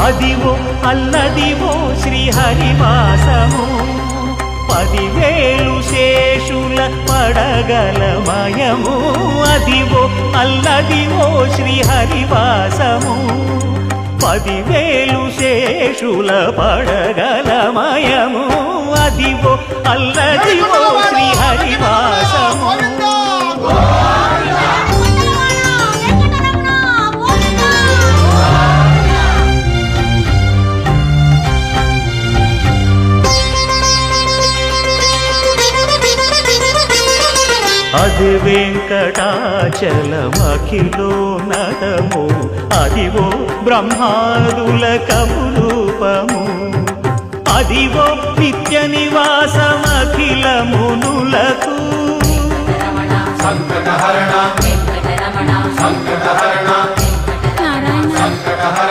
అదివో అల్లదివో శ్రీహరివాసము 10,000 శేషుల పడగలమయము అదివో అల్లదివో శ్రీహరివాసము 10,000 శేషుల పడగలమయము అదివో అల్లదివో శ్రీహరివాసము అది వెంకటాచలమఖిలో నటము అదివో బ్రహ్మాదుల కమురూపము అదివో నిత్య నివాసమఖిల మునులకు సంకటహరణ సంకటహరణ సంకటహరణ